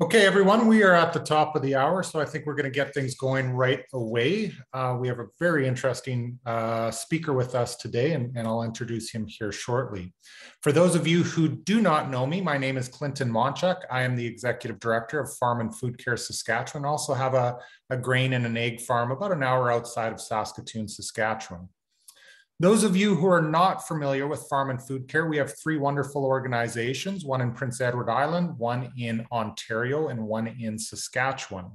Okay, everyone, we are at the top of the hour, so I think we're going to get things going right away. We have a very interesting speaker with us today, and I'll introduce him here shortly. For those of you who do not know me, my name is Clinton Monchuk. I am the Executive Director of Farm and Food Care Saskatchewan. I also have a grain and an egg farm about an hour outside of Saskatoon, Saskatchewan. Those of you who are not familiar with farm and food care, we have three wonderful organizations, one in Prince Edward Island, one in Ontario, and one in Saskatchewan.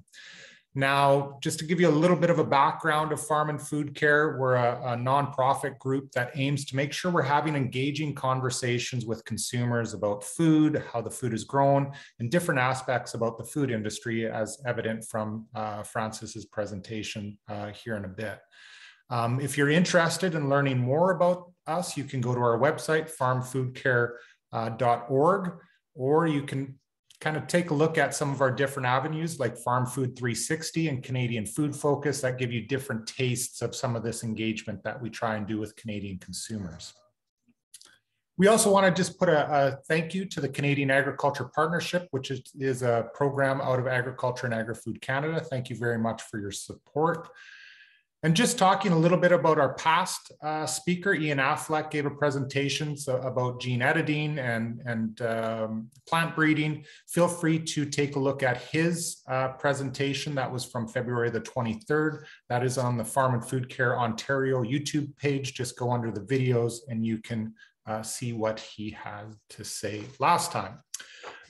Now, just to give you a little bit of a background of farm and food care, we're a nonprofit group that aims to make sure we're having engaging conversations with consumers about food, how the food is grown, and different aspects about the food industry, as evident from Francis's presentation here in a bit. If you're interested in learning more about us, you can go to our website, farmfoodcare.org, or you can kind of take a look at some of our different avenues like Farm Food 360 and Canadian Food Focus that give you different tastes of some of this engagement that we try and do with Canadian consumers. We also want to just put a thank you to the Canadian Agriculture Partnership, which is a program out of Agriculture and Agri-Food Canada. Thank you very much for your support. And just talking a little bit about our past speaker, Ian Affleck gave a presentation about gene editing and plant breeding. Feel free to take a look at his presentation. That was from February the 23rd. That is on the Farm and Food Care Ontario YouTube page. Just go under the videos and you can see what he had to say last time.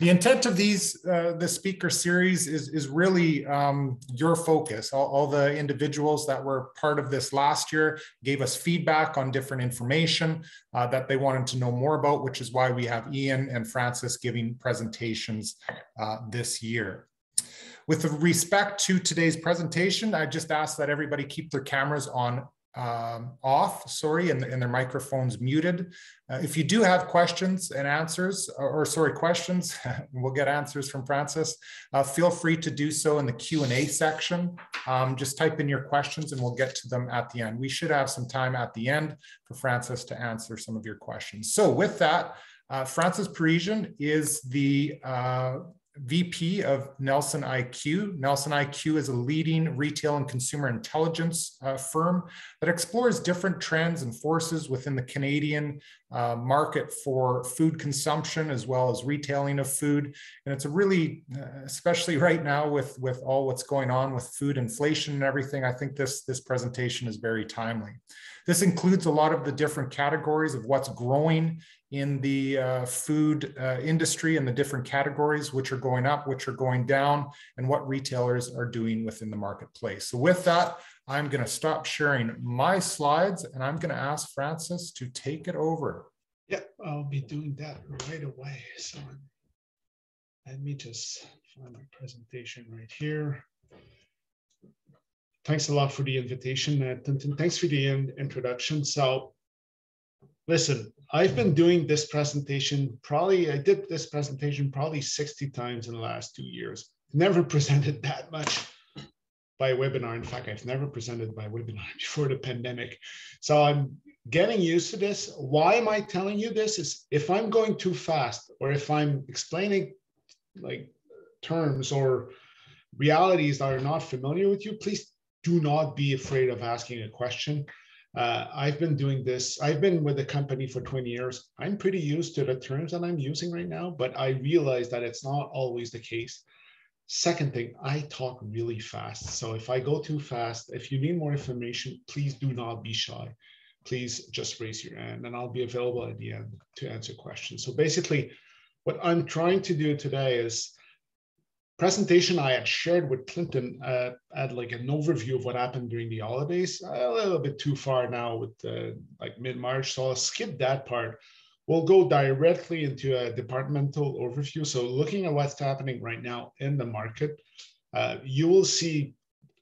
The intent of the speaker series is really your focus. All the individuals that were part of this last year gave us feedback on different information that they wanted to know more about, which is why we have Ian and Francis giving presentations this year. With respect to today's presentation, I just ask that everybody keep their cameras on off, and their microphones muted. If you do have questions and answers, questions, we'll get answers from Francis. Feel free to do so in the Q&A section. Just type in your questions and we'll get to them at the end. We should have some time at the end for Francis to answer some of your questions. So with that, Francis Parisien is the VP of NielsenIQ. NielsenIQ is a leading retail and consumer intelligence firm that explores different trends and forces within the Canadian market for food consumption as well as retailing of food. And it's a really, especially right now with all what's going on with food inflation and everything, I think this presentation is very timely. This includes a lot of the different categories of what's growing in the food industry and the different categories, which are going up, which are going down, and what retailers are doing within the marketplace. So with that, I'm going to stop sharing my slides and I'm going to ask Francis to take it over. Yeah, I'll be doing that right away. So let me just find my presentation right here. Thanks a lot for the invitation, Clinton. Thanks for the introduction. So listen, I've been doing this presentation, I did this presentation probably 60 times in the last 2 years. Never presented that much by webinar. In fact, I've never presented by webinar before the pandemic. So I'm getting used to this. Why am I telling you this? Is if I'm going too fast or if I'm explaining like terms or realities that are not familiar with you, please do not be afraid of asking a question. I've been doing this. I've been with the company for 20 years. I'm pretty used to the terms that I'm using right now, but I realize that it's not always the case. Second thing, I talk really fast. So if I go too fast, if you need more information, please do not be shy. Please just raise your hand and I'll be available at the end to answer questions. So basically, what I'm trying to do today is presentation I had shared with Clinton at like an overview of what happened during the holidays, a little bit too far now with like mid-March, so I'll skip that part. We'll go directly into a departmental overview. So looking at what's happening right now in the market, you will see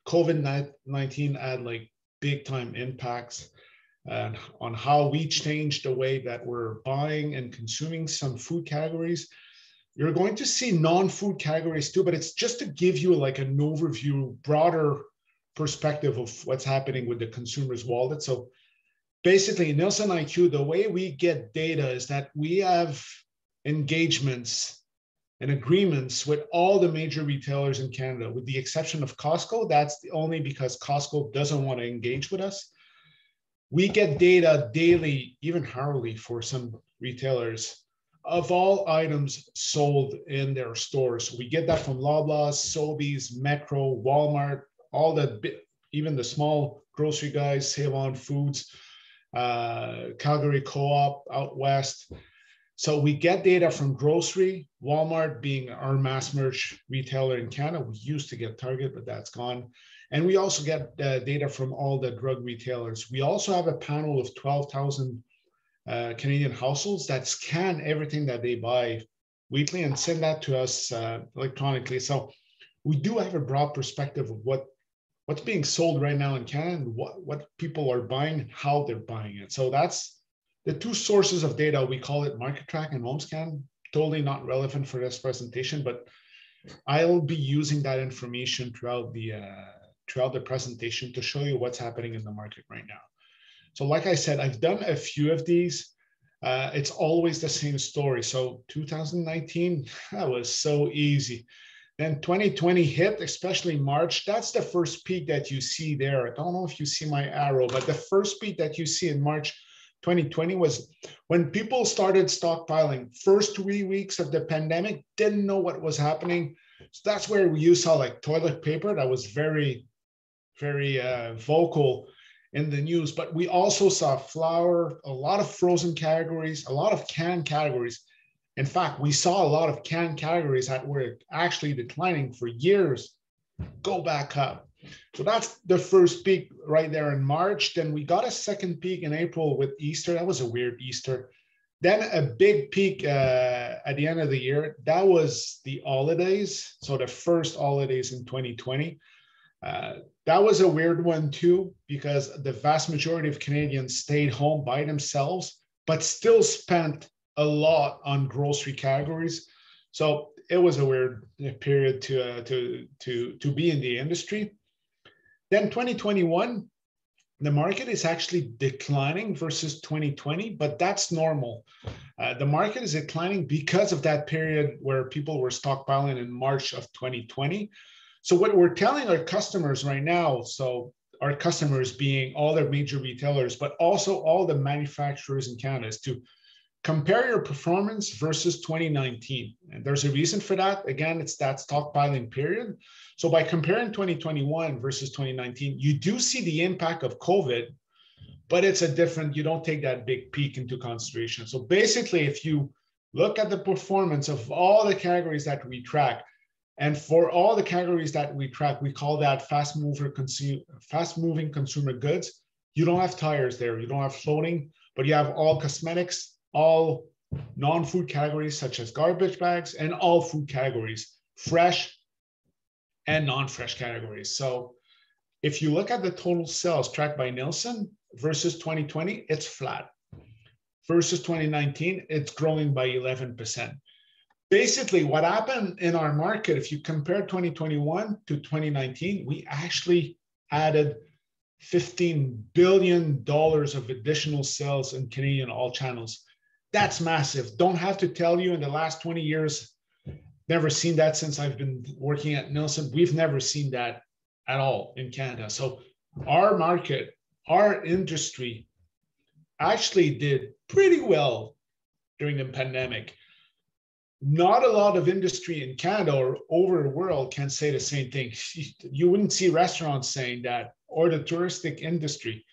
COVID-19 had like big time impacts on how we changed the way that we're buying and consuming some food categories. You're going to see non-food categories too, but it's just to give you like an overview, broader perspective of what's happening with the consumer's wallet. So basically, in NielsenIQ, the way we get data is that we have engagements and agreements with all the major retailers in Canada, with the exception of Costco. That's only because Costco doesn't want to engage with us. We get data daily, even hourly for some retailers, of all items sold in their stores. We get that from Loblaws, Sobeys, Metro, Walmart, all the, even the small grocery guys, Save On Foods, Calgary Co-op out west. So we get data from grocery, Walmart being our mass merch retailer in Canada. We used to get Target, but that's gone. And we also get data from all the drug retailers. We also have a panel of 12,000 Canadian households that scan everything that they buy weekly and send that to us electronically. So we do have a broad perspective of what's being sold right now in Canada and what people are buying, how they're buying it. So that's the two sources of data. We call it Market Track and HomeScan. Totally not relevant for this presentation, but I'll be using that information throughout the presentation to show you what's happening in the market right now. So like I said, I've done a few of these. It's always the same story. So 2019, that was so easy. Then 2020 hit, especially March. That's the first peak that you see there. I don't know if you see my arrow, but the first peak that you see in March 2020 was when people started stockpiling. First 3 weeks of the pandemic, didn't know what was happening. So that's where you saw like toilet paper that was very, very vocal in the news. But we also saw flour, a lot of frozen categories, a lot of canned categories. In fact, we saw a lot of canned categories that were actually declining for years go back up. So that's the first peak right there in March. Then we got a second peak in April with Easter. That was a weird Easter. Then a big peak at the end of the year. That was the holidays. So the first holidays in 2020. That was a weird one too, because the vast majority of Canadians stayed home by themselves, but still spent a lot on grocery categories. So it was a weird period to be in the industry. Then 2021, the market is actually declining versus 2020, but that's normal. The market is declining because of that period where people were stockpiling in March of 2020. So what we're telling our customers right now, so our customers being all their major retailers, but also all the manufacturers in Canada, is to compare your performance versus 2019. And there's a reason for that. Again, it's that stockpiling period. So by comparing 2021 versus 2019, you do see the impact of COVID, but it's a different, you don't take that big peak into consideration. So basically, if you look at the performance of all the categories that we track, and for all the categories that we track, we call that fast-moving consumer goods. You don't have tires there, you don't have floating, but you have all cosmetics, all non-food categories such as garbage bags, and all food categories, fresh and non-fresh categories. So if you look at the total sales tracked by Nielsen versus 2020, it's flat. Versus 2019, it's growing by 11%. Basically, what happened in our market, if you compare 2021 to 2019, we actually added $15 billion of additional sales in Canadian all channels. That's massive. Don't have to tell you, in the last 20 years, never seen that since I've been working at Nielsen. We've never seen that at all in Canada. So our market, our industry actually did pretty well during the pandemic. Not a lot of industry in Canada or over the world can say the same thing. You wouldn't see restaurants saying that, or the touristic industry.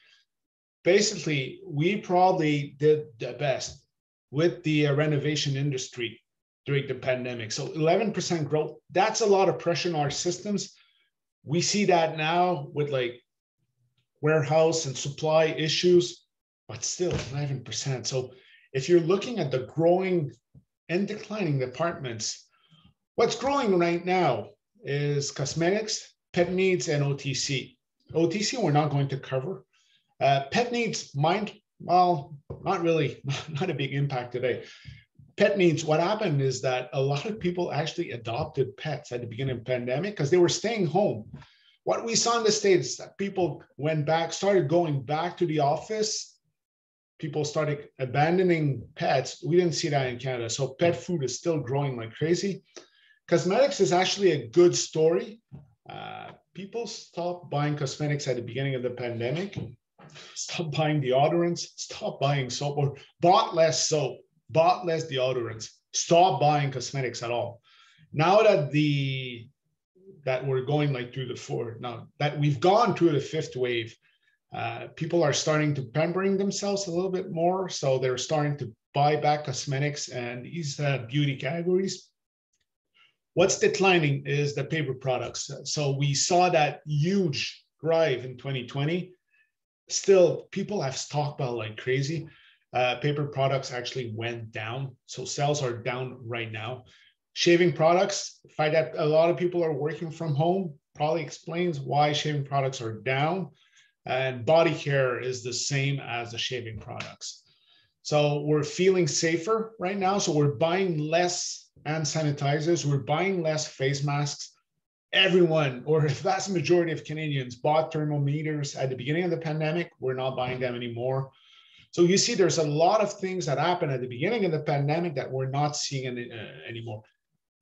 Basically, we probably did the best with the renovation industry during the pandemic. So 11% growth, that's a lot of pressure on our systems. We see that now with like warehouse and supply issues, but still 11%. So if you're looking at the growing and declining departments, what's growing right now is cosmetics, pet needs, and OTC. OTC, we're not going to cover. Pet needs, well, not really, not a big impact today. Pet needs, what happened is that a lot of people actually adopted pets at the beginning of the pandemic because they were staying home. What we saw in the States, that people started going back to the office. People started abandoning pets. We didn't see that in Canada. So pet food is still growing like crazy. Cosmetics is actually a good story. People stopped buying cosmetics at the beginning of the pandemic, stopped buying deodorants, stopped buying soap, or bought less soap, bought less deodorants, stopped buying cosmetics at all. Now that we're going like through now that we've gone through the fifth wave, people are starting to pampering themselves a little bit more. So they're starting to buy back cosmetics and these beauty categories. What's declining is the paper products. So we saw that huge drive in 2020. Still, people have stockpiled like crazy. Paper products actually went down. So sales are down right now. Shaving products, the fact that a lot of people are working from home probably explains why shaving products are down. And body care is the same as the shaving products. So we're feeling safer right now. So we're buying less hand sanitizers. We're buying less face masks. Everyone, or the vast majority of Canadians, bought thermometers at the beginning of the pandemic. We're not buying them anymore. So you see, there's a lot of things that happened at the beginning of the pandemic that we're not seeing anymore.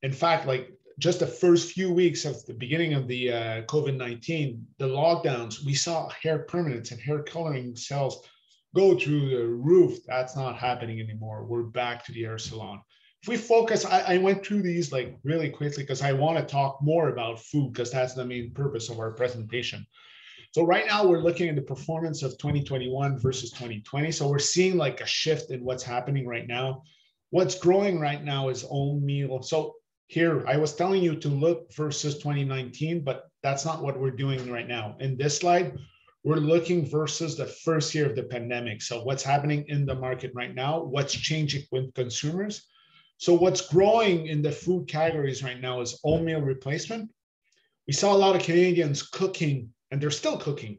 In fact, like just the first few weeks of the beginning of the COVID-19, the lockdowns, we saw hair permanents and hair coloring sales go through the roof. That's not happening anymore. We're back to the hair salon. If we focus, I went through these like really quickly because I want to talk more about food because that's the main purpose of our presentation. So right now we're looking at the performance of 2021 versus 2020. So we're seeing like a shift in what's happening right now. What's growing right now is own meal. So here, I was telling you to look versus 2019, but that's not what we're doing right now. In this slide, we're looking versus the first year of the pandemic. So what's happening in the market right now, what's changing with consumers. So what's growing in the food categories right now is oatmeal replacement. We saw a lot of Canadians cooking, and they're still cooking.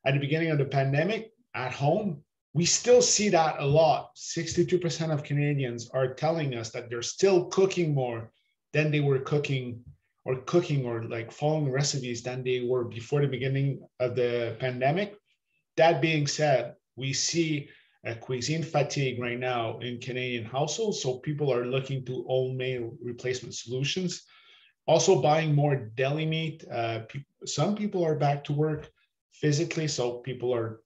At the beginning of the pandemic, at home, we still see that a lot. 62% of Canadians are telling us that they're still cooking more than they were cooking or like following recipes than they were before the beginning of the pandemic. That being said, we see a cuisine fatigue right now in Canadian households. So people are looking to oatmeal replacement solutions. Also buying more deli meat. Some people are back to work physically. So people are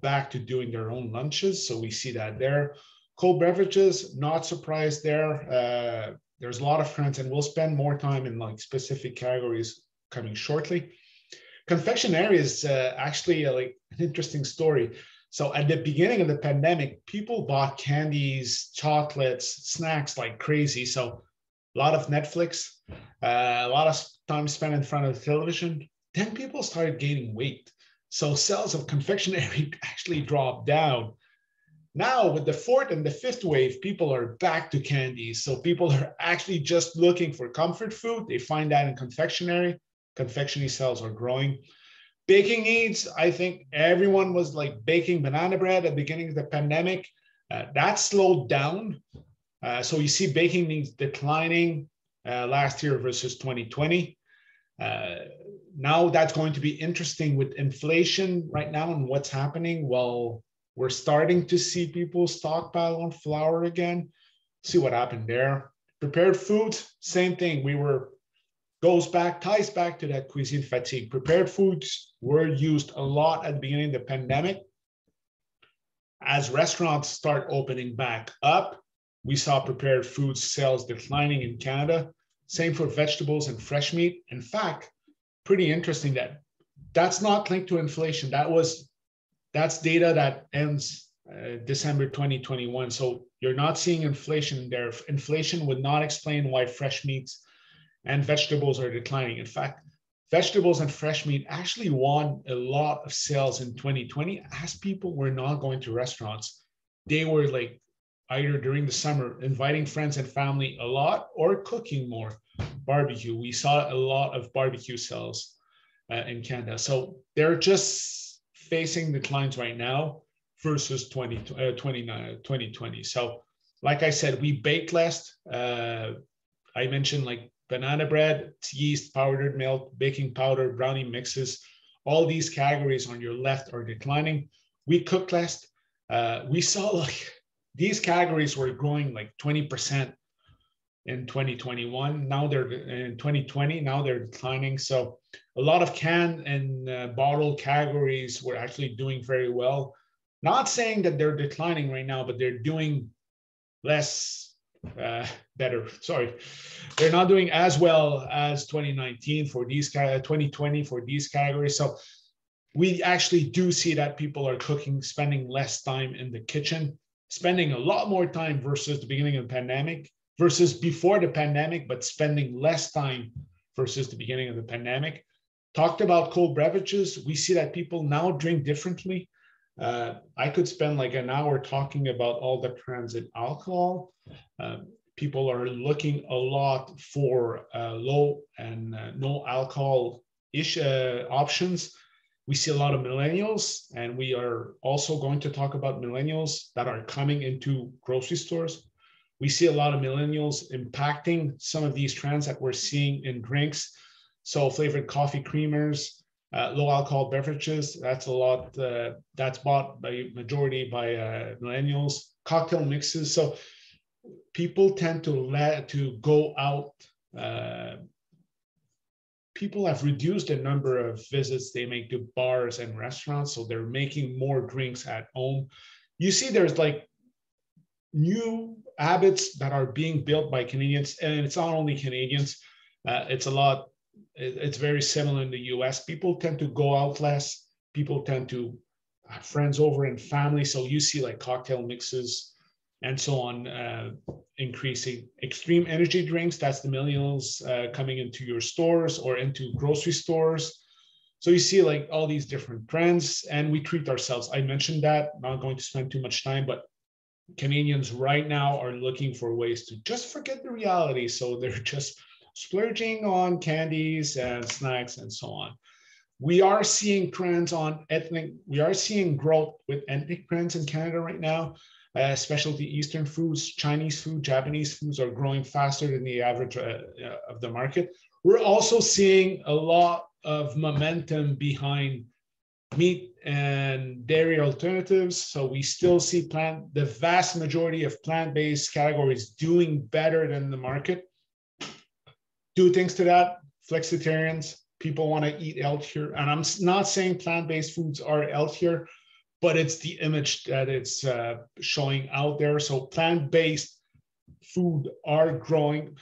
back to doing their own lunches. So we see that there. Cold beverages, not surprised there. There's a lot of trends, and we'll spend more time in like specific categories coming shortly. Confectionery is actually like an interesting story. So at the beginning of the pandemic, people bought candies, chocolates, snacks like crazy. So a lot of Netflix, a lot of time spent in front of the television. Then people started gaining weight. So sales of confectionery actually dropped down. Now with the fourth and the fifth wave, people are back to candies. So people are actually just looking for comfort food. They find that in confectionery. Confectionery sales are growing. Baking needs, I think everyone was like baking banana bread at the beginning of the pandemic. That slowed down. So you see baking needs declining last year versus 2020. Now that's going to be interesting with inflation right now and what's happening. Well, we're starting to see people stockpile on flour again. See what happened there. Prepared foods, same thing. Ties back to that cuisine fatigue. Prepared foods were used a lot at the beginning of the pandemic. As restaurants start opening back up, we saw prepared foods sales declining in Canada. Same for vegetables and fresh meat. In fact, pretty interesting that that's not linked to inflation. That's data that ends December 2021. So you're not seeing inflation there. Inflation would not explain why fresh meats and vegetables are declining. In fact, vegetables and fresh meat actually won a lot of sales in 2020 as people were not going to restaurants. They were like either during the summer inviting friends and family a lot or cooking more. Barbecue. We saw a lot of barbecue sales in Canada. So they're just facing declines right now versus 2020. So like I said, we baked less. I mentioned like banana bread, yeast, powdered milk, baking powder, brownie mixes. All these categories on your left are declining. We cooked less. We saw like these categories were growing like 20% in 2021. Now they're in 2020. Now they're declining. So a lot of can and bottle categories were actually doing very well. Not saying that they're declining right now, but they're doing less better. Sorry, they're not doing as well as 2019 for these 2020 for these categories. So we actually do see that people are cooking, spending less time in the kitchen, spending a lot more time versus the beginning of the pandemic, versus before the pandemic, but spending less time versus the beginning of the pandemic. Talked about cold beverages. We see that people now drink differently. I could spend like an hour talking about all the trends in alcohol. People are looking a lot for low and no alcohol options. We see a lot of millennials, and we are also going to talk about millennials that are coming into grocery stores. We see a lot of millennials impacting some of these trends that we're seeing in drinks. So flavored coffee creamers, low alcohol beverages, that's a lot, that's bought by majority by millennials. Cocktail mixes, so people tend to go out. People have reduced the number of visits they make to bars and restaurants, so they're making more drinks at home. You see there's like new habits that are being built by Canadians, and it's not only Canadians, it's very similar in the US. People tend to go out less. People tend to have friends over and family. So you see like cocktail mixes and so on increasing. Extreme energy drinks, that's the millennials coming into your stores or into grocery stores. So you see like all these different trends, and we treat ourselves. I mentioned that, not going to spend too much time, but Canadians right now are looking for ways to just forget the reality. So they're just splurging on candies and snacks and so on. We are seeing trends on ethnic, we are seeing growth with ethnic trends in Canada right now. Specialty Eastern foods, Chinese food, Japanese foods are growing faster than the average of the market. We're also seeing a lot of momentum behind meat and dairy alternatives. So we still see the vast majority of plant-based categories doing better than the market. Do things to that, flexitarians, people want to eat healthier. And I'm not saying plant-based foods are healthier, but it's the image that it's showing out there. So plant-based food are growing.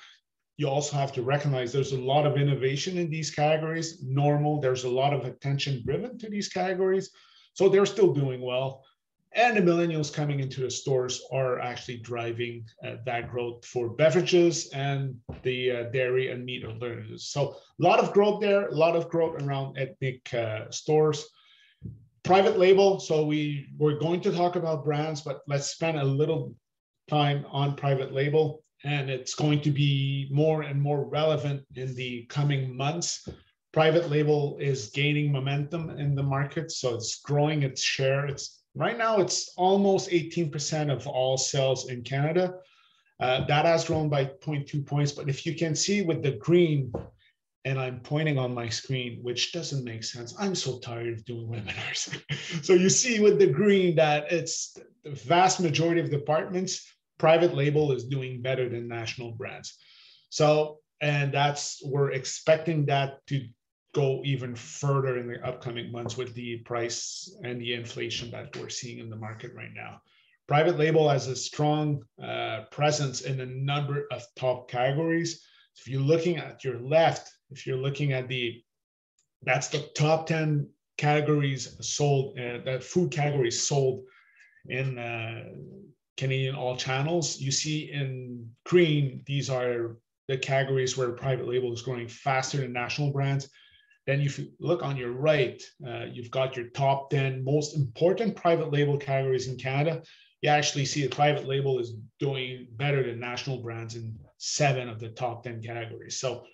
You also have to recognize there's a lot of innovation in these categories. There's a lot of attention driven to these categories. So they're still doing well. And the millennials coming into the stores are actually driving that growth for beverages and the dairy and meat alternatives. So a lot of growth there, a lot of growth around ethnic stores. Private label, so we're going to talk about brands, but let's spend a little time on private label, and it's going to be more and more relevant in the coming months. Private label is gaining momentum in the market, so it's growing its share. Right now, it's almost 18% of all sales in Canada. That has grown by 0.2 points, but if you can see with the green, and I'm pointing on my screen, which doesn't make sense. I'm so tired of doing webinars. So you see with the green that it's the vast majority of departments, private label is doing better than national brands. So, and we're expecting that to go even further in the upcoming months with the price and the inflation that we're seeing in the market right now. Private label has a strong presence in a number of top categories. If you're looking at your left, if you're looking at that's the top 10 categories sold, that food categories sold in Canadian all channels. You see in green, these are the categories where private label is growing faster than national brands. Then if you look on your right, you've got your top 10 most important private label categories in Canada. You actually see the private label is doing better than national brands in 7 of the top 10 categories. So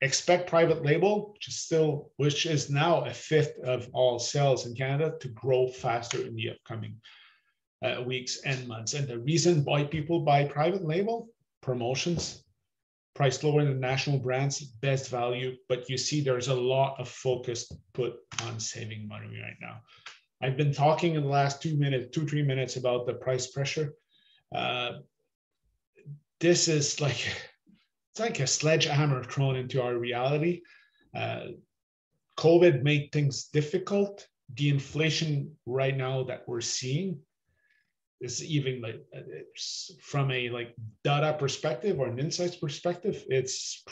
expect private label, which is now a fifth of all sales in Canada, to grow faster in the upcoming weeks and months. And the reason why people buy private label, promotions, price lower than national brands, best value, but you see there's a lot of focus put on saving money right now. I've been talking in the last 3 minutes about the price pressure. This is like like a sledgehammer thrown into our reality. COVID made things difficult. The inflation right now that we're seeing is even like from a like data perspective or an insights perspective, it's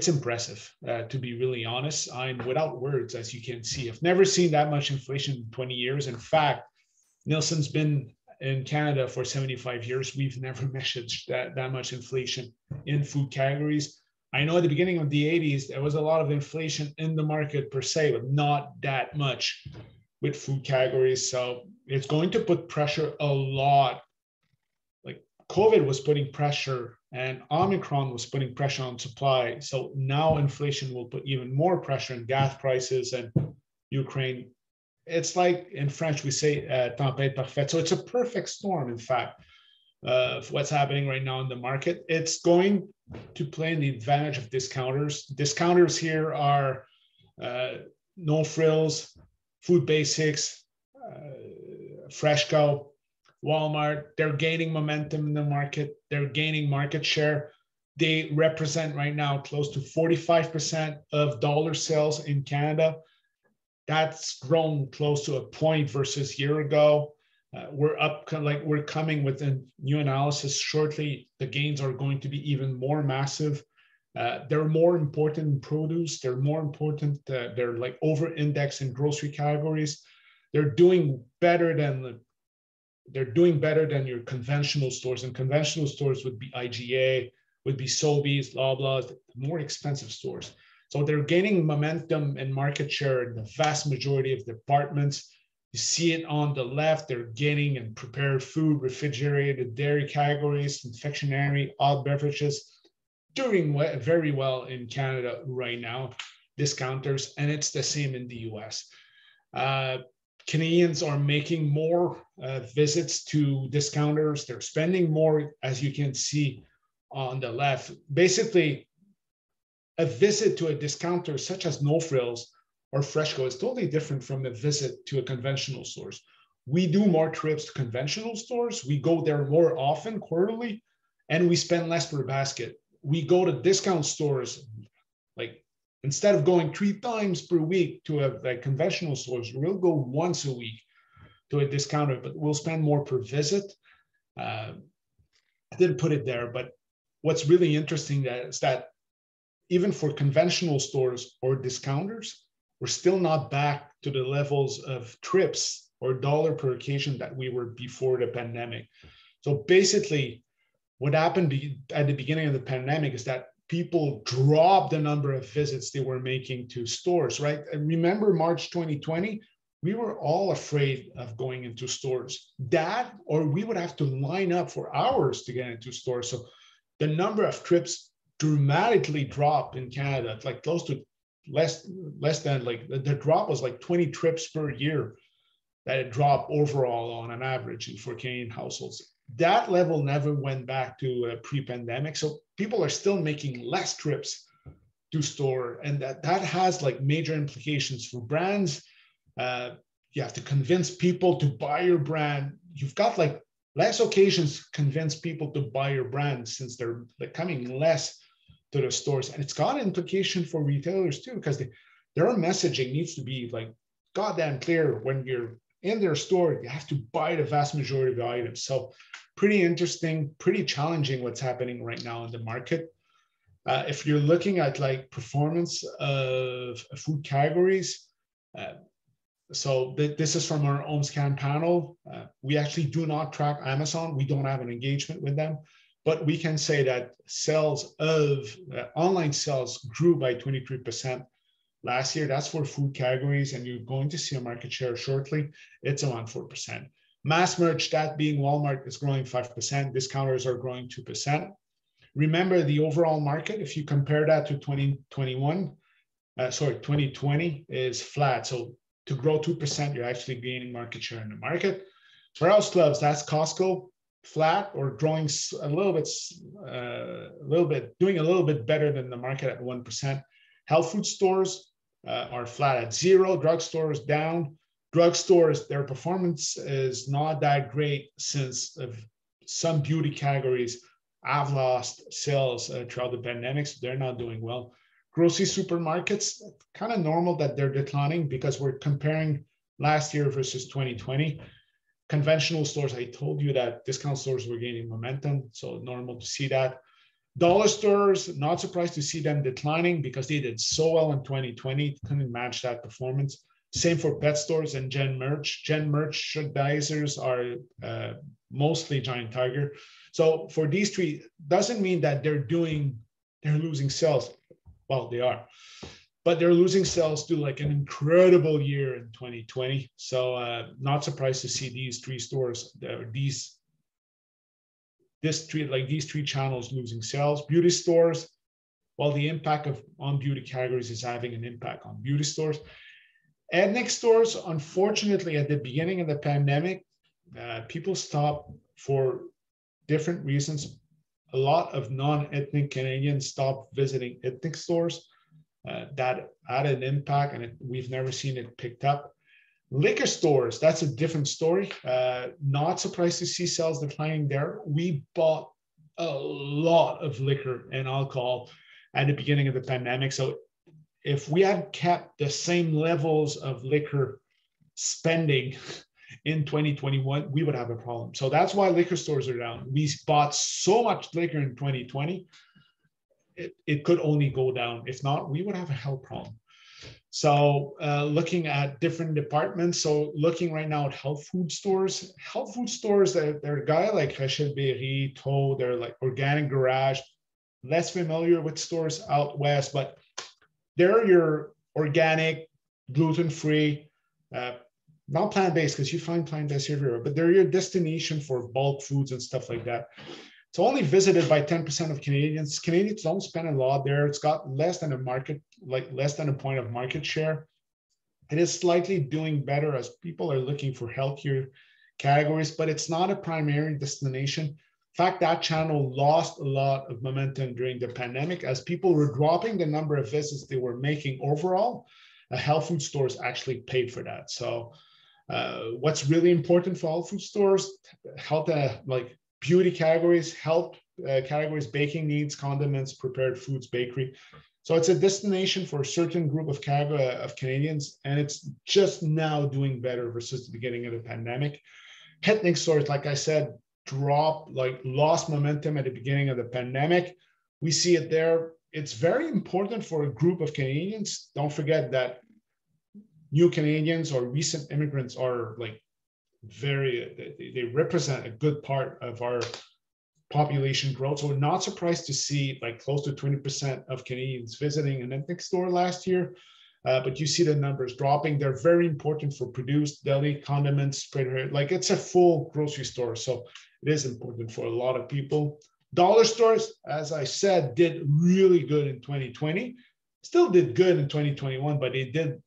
impressive, to be really honest. I'm without words, as you can see. I've never seen that much inflation in 20 years. In fact, Nielsen's been in Canada for 75 years. We've never measured that much inflation in food categories. I know at the beginning of the 80s, there was a lot of inflation in the market per se, but not that much with food categories. So it's going to put pressure a lot. Like COVID was putting pressure and Omicron was putting pressure on supply. So now inflation will put even more pressure on gas prices and Ukraine. It's like in French, we say tempête parfaite. So it's a perfect storm, in fact, of what's happening right now in the market. It's going to play in the advantage of discounters. Discounters here are No Frills, Food Basics, Freshco, Walmart. They're gaining momentum in the market. They're gaining market share. They represent right now close to 45% of dollar sales in Canada. That's grown close to a point versus a year ago. We're up, we're coming with a new analysis shortly. The gains are going to be even more massive. They're more important in produce. They're more important. They're like over-indexed in grocery categories. They're doing better than your conventional stores. And conventional stores would be IGA, would be Sobeys, Loblaws, the more expensive stores. So they're gaining momentum and market share in the vast majority of departments. You see it on the left. They're gaining in prepared food, refrigerated dairy categories, confectionery, hot beverages, doing very well in Canada right now, discounters, and it's the same in the US. Canadians are making more visits to discounters. They're spending more, as you can see on the left. Basically, a visit to a discounter such as No Frills or Freshco is totally different from a visit to a conventional stores. We do more trips to conventional stores. We go there more often, quarterly, and we spend less per basket. We go to discount stores, like instead of going 3 times per week to a conventional stores, we'll go once a week to a discounter, but we'll spend more per visit. I didn't put it there, but what's really interesting is that even for conventional stores or discounters, we're still not back to the levels of trips or dollar per occasion that we were before the pandemic. So basically, what happened at the beginning of the pandemic is that people dropped the number of visits they were making to stores, right? And remember March 2020, we were all afraid of going into stores. That, or we would have to line up for hours to get into stores. So the number of trips dramatically dropped in Canada. It's like close to less than, like the drop was like 20 trips per year that it dropped overall on an average for Canadian households. That level never went back to pre-pandemic. So people are still making less trips to store. And that has like major implications for brands. You have to convince people to buy your brand. You've got like less occasions to convince people to buy your brand since they're coming less to the stores. And it's got an implication for retailers too, because their messaging needs to be like goddamn clear. When you're in their store, you have to buy the vast majority of the items. So pretty interesting, pretty challenging what's happening right now in the market. If you're looking at like performance of food categories, so this is from our OMScan panel. We actually do not track Amazon. We don't have an engagement with them, but we can say that sales of online sales grew by 23% last year. That's for food categories, and you're going to see a market share shortly. It's around 4%. Mass merch, that being Walmart, is growing 5%. Discounters are growing 2%. Remember the overall market, if you compare that to 2020 is flat. So to grow 2%, you're actually gaining market share in the market. Warehouse clubs, that's Costco, flat or growing a little bit, doing a little bit better than the market at 1%. Health food stores are flat at 0. Drugstores down. Drugstores, their performance is not that great since some beauty categories have lost sales throughout the pandemic, so they're not doing well. Grocery supermarkets, kind of normal that they're declining because we're comparing last year versus 2020. Conventional stores, I told you that discount stores were gaining momentum, so normal to see that. Dollar stores, not surprised to see them declining because they did so well in 2020, couldn't match that performance. Same for pet stores and gen merch. Gen merchandisers are mostly Giant Tiger. So for these three, doesn't mean that they're losing sales. Well, they are, but they're losing sales to like an incredible year in 2020. So not surprised to see these three stores, these three channels losing sales. Beauty stores, well, the impact on beauty categories is having an impact on beauty stores. Ethnic stores, unfortunately, at the beginning of the pandemic, people stopped for different reasons. A lot of non-ethnic Canadians stopped visiting ethnic stores. That had an impact, and we've never seen it picked up. Liquor stores, that's a different story. Not surprised to see sales declining there. We bought a lot of liquor and alcohol at the beginning of the pandemic. So if we had kept the same levels of liquor spending in 2021, we would have a problem. So that's why liquor stores are down. We bought so much liquor in 2020, it could only go down. If not, we would have a hell problem. So looking at different departments, so looking right now at health food stores, they're a guy like Rachel Berry, Toe, they're like Organic Garage, less familiar with stores out west, but they're your organic, gluten-free, not plant-based, because you find plant-based everywhere, but they're your destination for bulk foods and stuff like that. It's only visited by 10% of Canadians. Canadians don't spend a lot there. It's got less than a point of market share. It is slightly doing better as people are looking for healthier categories, but it's not a primary destination. In fact, that channel lost a lot of momentum during the pandemic as people were dropping the number of visits they were making overall. Health food stores actually paid for that. So what's really important for health food stores, like beauty categories, health categories, baking needs, condiments, prepared foods, bakery. So it's a destination for a certain group of Canadians, and it's just now doing better versus the beginning of the pandemic. Ethnic stores, like I said, lost momentum at the beginning of the pandemic. We see it there. It's very important for a group of Canadians. Don't forget that new Canadians or recent immigrants are like they represent a good part of our population growth. So we're not surprised to see like close to 20% of Canadians visiting an ethnic store last year. But you see the numbers dropping. They're very important for produce, deli, condiments, spread. Like it's a full grocery store. So it is important for a lot of people. Dollar stores, as I said, did really good in 2020. Still did good in 2021, but they did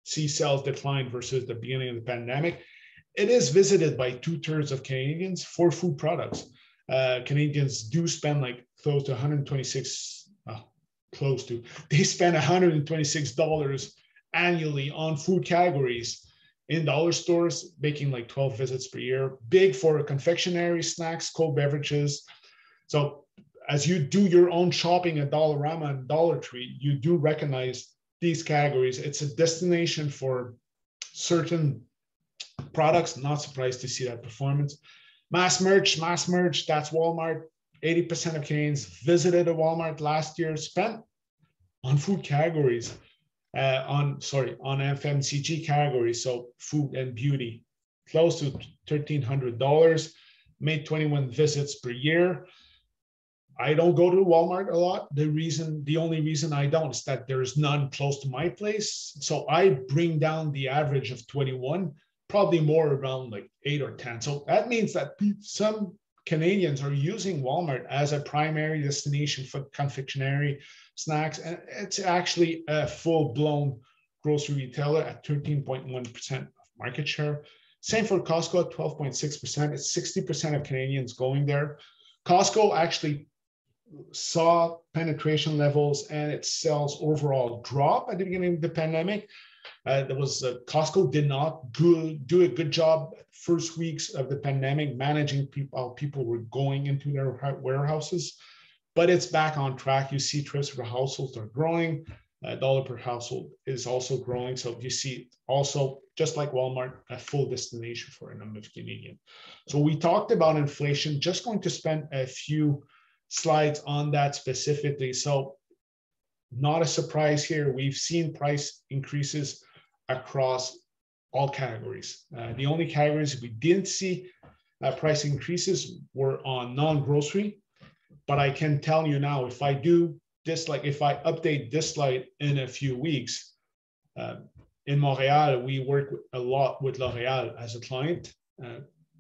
see sales decline versus the beginning of the pandemic. It is visited by 2/3 of Canadians for food products. Canadians do spend like close to they spend $126 annually on food categories in dollar stores, making like 12 visits per year. Big for confectionery, snacks, cold beverages. So as you do your own shopping at Dollarama and Dollar Tree, you do recognize these categories. It's a destination for certain products. Not surprised to see that performance. Mass merch, that's Walmart. 80% of Canadians visited a Walmart last year, spent on food categories, on FMCG categories, so food and beauty, close to $1,300, made 21 visits per year. I don't go to Walmart a lot. The only reason I don't is that there's none close to my place. So I bring down the average of 21, probably more around like 8 or 10. So that means that some Canadians are using Walmart as a primary destination for confectionery, snacks, and it's actually a full-blown grocery retailer at 13.1% of market share. Same for Costco at 12.6%. It's 60% of Canadians going there. Costco actually saw penetration levels and its sales overall drop at the beginning of the pandemic. Costco did not do a good job first weeks of the pandemic managing people. People were going into their warehouses, but it's back on track. You see trips per household are growing. Dollar per household is also growing. So you see also, just like Walmart, a full destination for a number of Canadians. So we talked about inflation, just going to spend a few slides on that specifically. So not a surprise here. We've seen price increases across all categories. The only categories we didn't see price increases were on non-grocery. But I can tell you now, if I do this, like if I update this slide in a few weeks, in Montreal, we work a lot with L'Oréal as a client.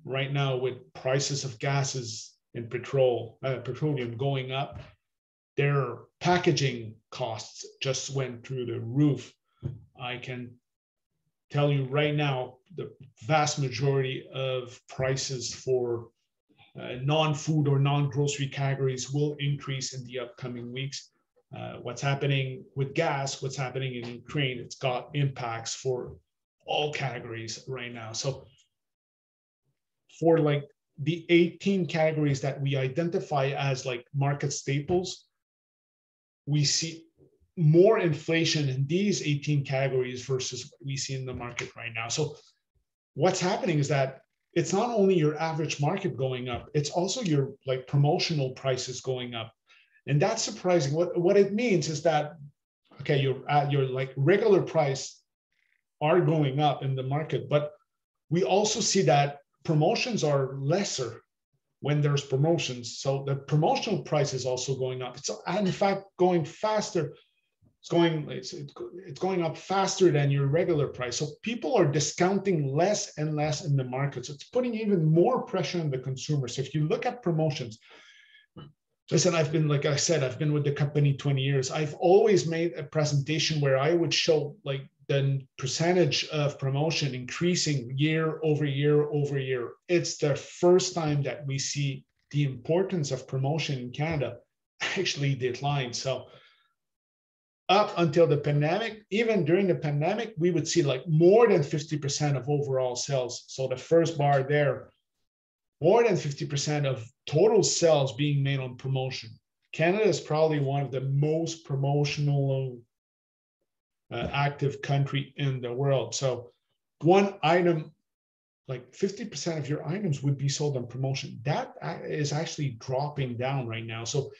Right now, with prices of gases and petroleum going up, their packaging costs just went through the roof. I can tell you right now, the vast majority of prices for non-food or non-grocery categories will increase in the upcoming weeks. What's happening with gas, what's happening in Ukraine, it's got impacts for all categories right now. So for like the 18 categories that we identify as like market staples, we see more inflation in these 18 categories versus what we see in the market right now. So what's happening is that it's not only your average market going up, it's also your like promotional prices going up. And that's surprising. What it means is that, okay, your like regular price are going up in the market, but we also see that promotions are lesser when there's promotions. So the promotional price is also going up. It's in fact going faster. It's going up faster than your regular price. So people are discounting less and less in the market. So it's putting even more pressure on the consumer. So if you look at promotions, listen, like I said, I've been with the company 20 years. I've always made a presentation where I would show like the percentage of promotion increasing year over year over year. It's the first time that we see the importance of promotion in Canada actually decline. So up until the pandemic, even during the pandemic, we would see like more than 50% of overall sales. So the first bar there, more than 50% of total sales being made on promotion. Canada is probably one of the most promotional active country in the world. So one item, like 50% of your items would be sold on promotion. That is actually dropping down right now. So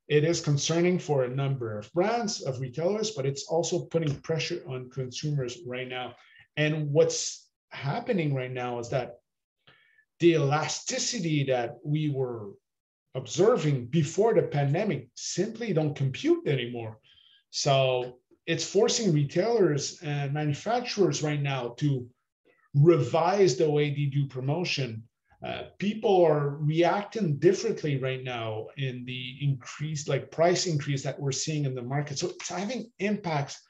it is concerning for a number of brands, of retailers, but it's also putting pressure on consumers right now. And what's happening right now is that the elasticity that we were observing before the pandemic simply don't compute anymore. So it's forcing retailers and manufacturers right now to revise the way they do promotion. People are reacting differently right now in the increased like price increase that we're seeing in the market. So it's having impacts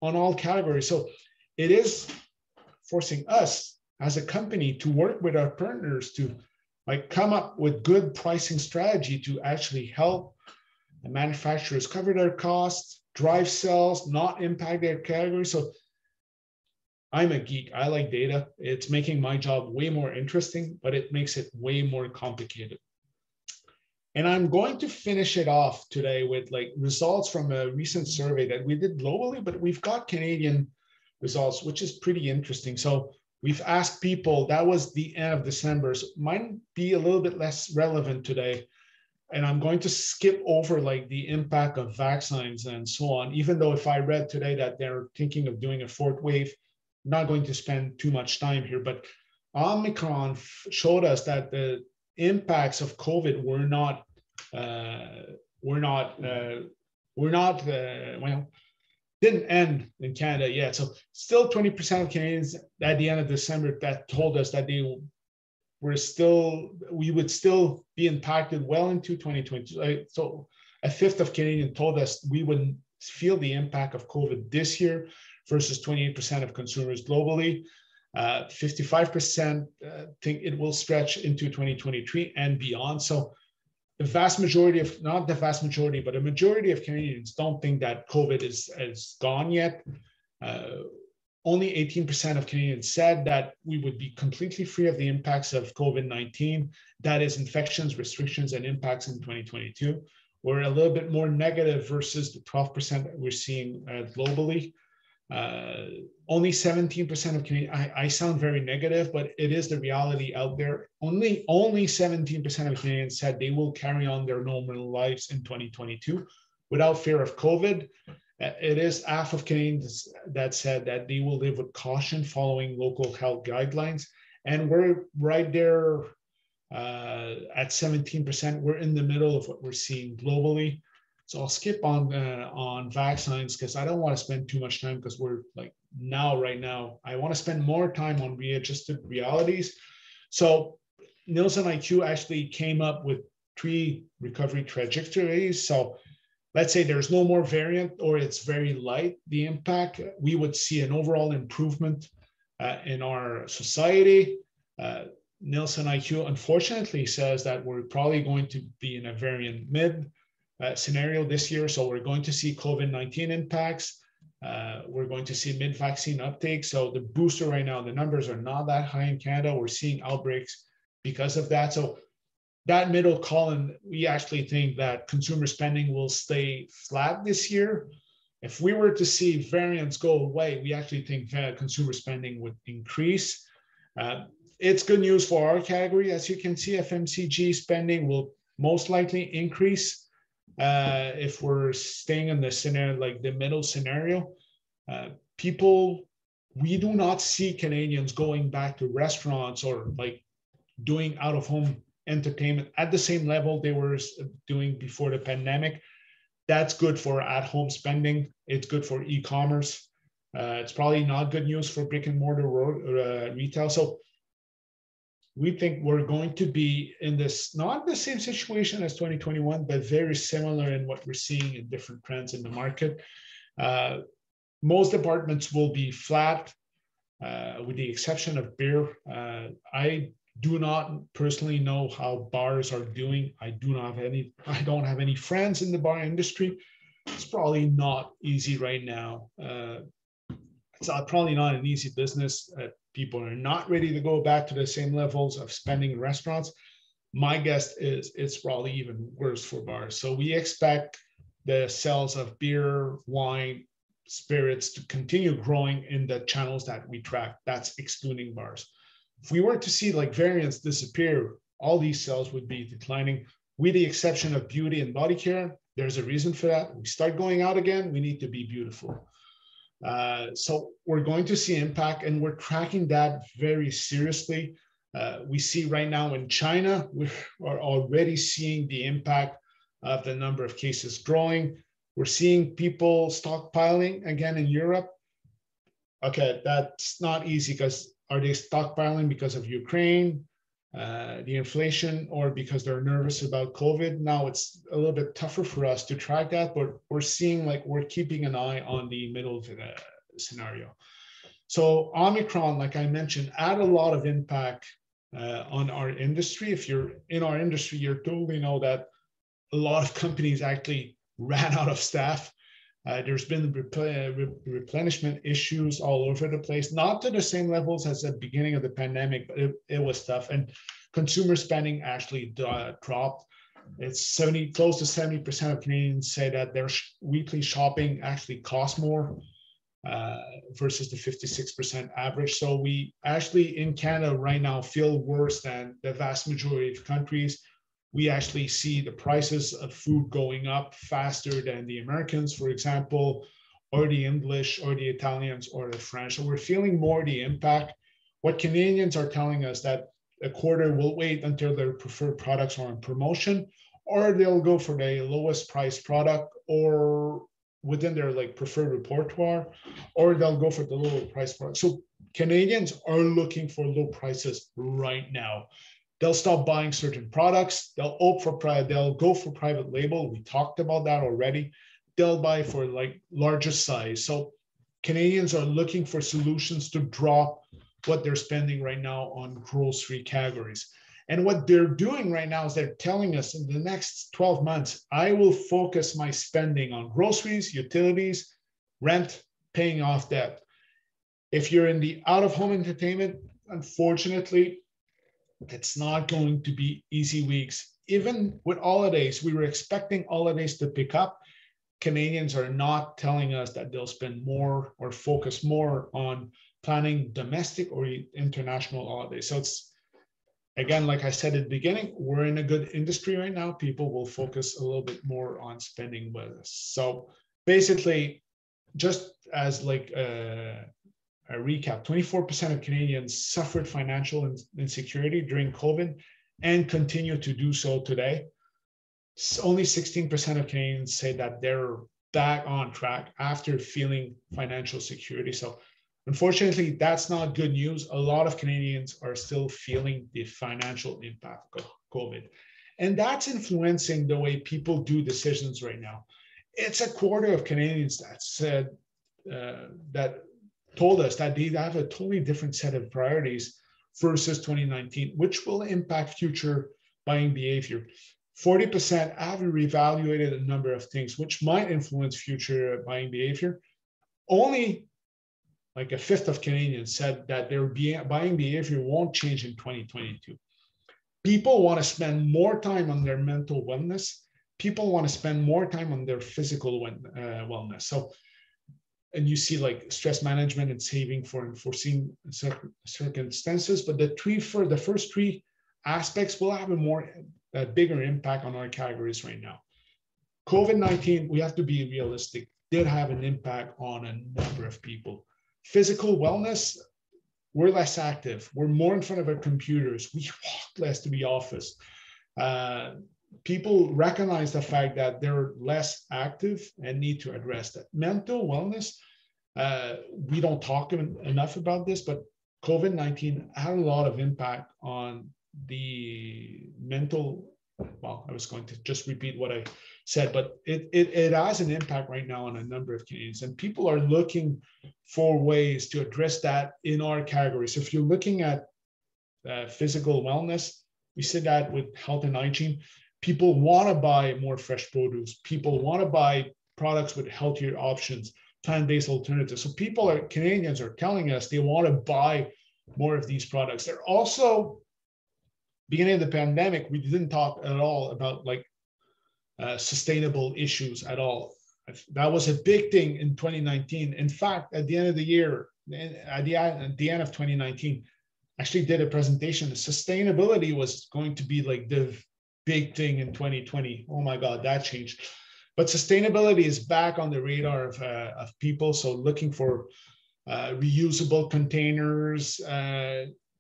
on all categories. So it is forcing us as a company to work with our partners to like come up with good pricing strategy to actually help the manufacturers cover their costs, drive sales, not impact their category. So I'm a geek. I like data. It's making my job way more interesting, but it makes it way more complicated. And I'm going to finish it off today with like results from a recent survey that we did globally, but we've got Canadian results, which is pretty interesting. So we've asked people, that was the end of December, so it might be a little bit less relevant today. And I'm going to skip over like the impact of vaccines and so on, even though if I read today that they're thinking of doing a fourth wave, not going to spend too much time here, but Omicron showed us that the impacts of COVID didn't end in Canada yet. So still 20% of Canadians at the end of December that told us that we would still be impacted well into 2020. So a fifth of Canadians told us we wouldn't feel the impact of COVID this year, versus 28% of consumers globally. 55% think it will stretch into 2023 and beyond. So the vast majority of, not the vast majority, but a majority of Canadians don't think that COVID is gone yet. only 18% of Canadians said that we would be completely free of the impacts of COVID-19, that is infections, restrictions, and impacts in 2022. We're a little bit more negative versus the 12% that we're seeing globally. Only 17% of Canadians, I sound very negative, but it is the reality out there. Only 17% of Canadians said they will carry on their normal lives in 2022 without fear of COVID. It is half of Canadians that said that they will live with caution following local health guidelines. And we're right there at 17%. We're in the middle of what we're seeing globally. So I'll skip on vaccines because I don't want to spend too much time because we're like right now, I want to spend more time on readjusted realities. So NielsenIQ actually came up with 3 recovery trajectories. So let's say there's no more variant or it's very light, the impact, we would see an overall improvement in our society. NielsenIQ unfortunately says that we're probably going to be in a variant mid scenario this year. So we're going to see COVID-19 impacts. We're going to see mid-vaccine uptake. So the booster right now, the numbers are not that high in Canada. We're seeing outbreaks because of that. So that middle column, we actually think that consumer spending will stay flat this year. If we were to see variants go away, we actually think that consumer spending would increase. It's good news for our category. As you can see, FMCG spending will most likely increase if we're staying in the scenario, like the middle scenario. We do not see Canadians going back to restaurants or like doing out-of-home entertainment at the same level they were doing before the pandemic. That's good for at-home spending. It's good for e-commerce. It's probably not good news for brick and mortar retail. So we think we're going to be in this, not the same situation as 2021, but very similar in what we're seeing in different trends in the market. Most departments will be flat, with the exception of beer. I do not personally know how bars are doing. I don't have any friends in the bar industry. It's probably not easy right now. It's probably not an easy business. People are not ready to go back to the same levels of spending in restaurants. My guess is it's probably even worse for bars. So we expect the sales of beer, wine, spirits to continue growing in the channels that we track. That's excluding bars. If we were to see like variants disappear, all these sales would be declining, with the exception of beauty and body care. There's a reason for that. We start going out again, we need to be beautiful. So we're going to see impact, and we're tracking that very seriously. We see right now in China, we are already seeing the impact of the number of cases growing. We're seeing people stockpiling again in Europe. Okay, that's not easy because are they stockpiling because of Ukraine, the inflation, or because they're nervous about COVID? Now it's a little bit tougher for us to track that, but we're seeing like we're keeping an eye on the middle of the scenario. So Omicron, like I mentioned, had a lot of impact on our industry. If you're in our industry, you totally know that a lot of companies actually ran out of staff. There's been replenishment issues all over the place, not to the same levels as the beginning of the pandemic, but it was tough. And consumer spending actually dropped. It's close to 70% of Canadians say that their weekly shopping actually costs more versus the 56% average. So we actually in Canada right now feel worse than the vast majority of countries. We actually see the prices of food going up faster than the Americans, for example, or the English, or the Italians, or the French. So we're feeling more the impact. What Canadians are telling us that a quarter will wait until their preferred products are on promotion, or they'll go for the lowest price product, or within their like preferred repertoire, or they'll go for the lower price product. So Canadians are looking for low prices right now. They'll stop buying certain products. They'll go for private label. We talked about that already. They'll buy for like larger size. So Canadians are looking for solutions to drop what they're spending right now on grocery categories. And what they're doing right now is they're telling us in the next 12 months, I will focus my spending on groceries, utilities, rent, paying off debt. If you're in the out-of-home entertainment, unfortunately, it's not going to be easy weeks. Even with holidays, we were expecting holidays to pick up. Canadians are not telling us that they'll spend more or focus more on planning domestic or international holidays. So it's, again, like I said at the beginning, we're in a good industry right now. People will focus a little bit more on spending with us. So basically, just as like a recap, 24% of Canadians suffered financial insecurity during COVID and continue to do so today. Only 16% of Canadians say that they're back on track after feeling financial security. So unfortunately, that's not good news. A lot of Canadians are still feeling the financial impact of COVID. And that's influencing the way people do decisions right now. It's a quarter of Canadians that said, that told us that they have a totally different set of priorities versus 2019, which will impact future buying behavior. 40% have reevaluated a number of things which might influence future buying behavior. Only like a fifth of Canadians said that their buying behavior won't change in 2022. People want to spend more time on their mental wellness. People want to spend more time on their physical wellness. So, and you see like stress management and saving for unforeseen circumstances, but the first three aspects will have a bigger impact on our categories right now. COVID-19, we have to be realistic, did have an impact on a number of people. Physical wellness, we're less active. We're more in front of our computers. We walk less to the office. People recognize the fact that they're less active and need to address that. Mental wellness, we don't talk enough about this, but COVID-19 had a lot of impact on the mental, well, I was going to just repeat what I said, but it has an impact right now on a number of Canadians, and people are looking for ways to address that in our categories. So if you're looking at physical wellness, we see that with health and hygiene. People want to buy more fresh produce. People want to buy products with healthier options, plant-based alternatives. So Canadians are telling us they want to buy more of these products. They're also, beginning of the pandemic, we didn't talk at all about like sustainable issues at all. That was a big thing in 2019. In fact, at the end of the year, at the end of 2019, actually did a presentation. Sustainability was going to be like the big thing in 2020. Oh my God, that changed. But sustainability is back on the radar of people. So looking for reusable containers,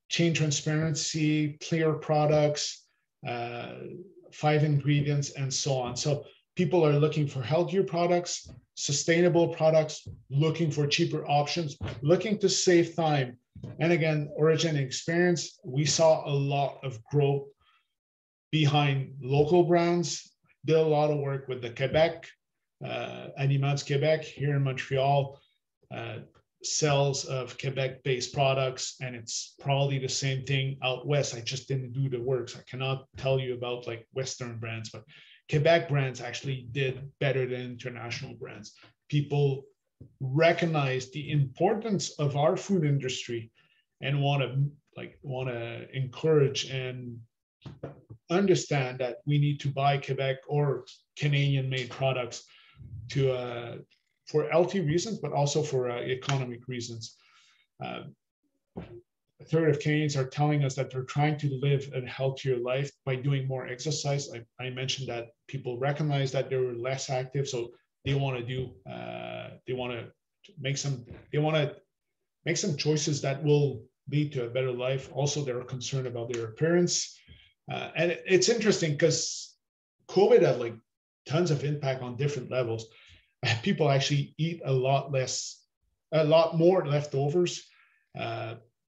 chain transparency, clear products, 5 ingredients, and so on. So people are looking for healthier products, sustainable products, looking for cheaper options, looking to save time. And again, origin and experience, we saw a lot of growth behind local brands. Did a lot of work with the Quebec, Animats Quebec here in Montreal, sales of Quebec-based products, and it's probably the same thing out west. I just didn't do the works. I cannot tell you about like Western brands, but Quebec brands actually did better than international brands. People recognize the importance of our food industry and want to encourage and understand that we need to buy Quebec or Canadian-made products for healthy reasons, but also for economic reasons. A third of Canadians are telling us that they're trying to live a healthier life by doing more exercise. I mentioned that people recognize that they're less active, so they want to make some choices that will lead to a better life. Also, they're concerned about their appearance. And it's interesting because COVID had like tons of impact on different levels. People actually eat a lot more leftovers.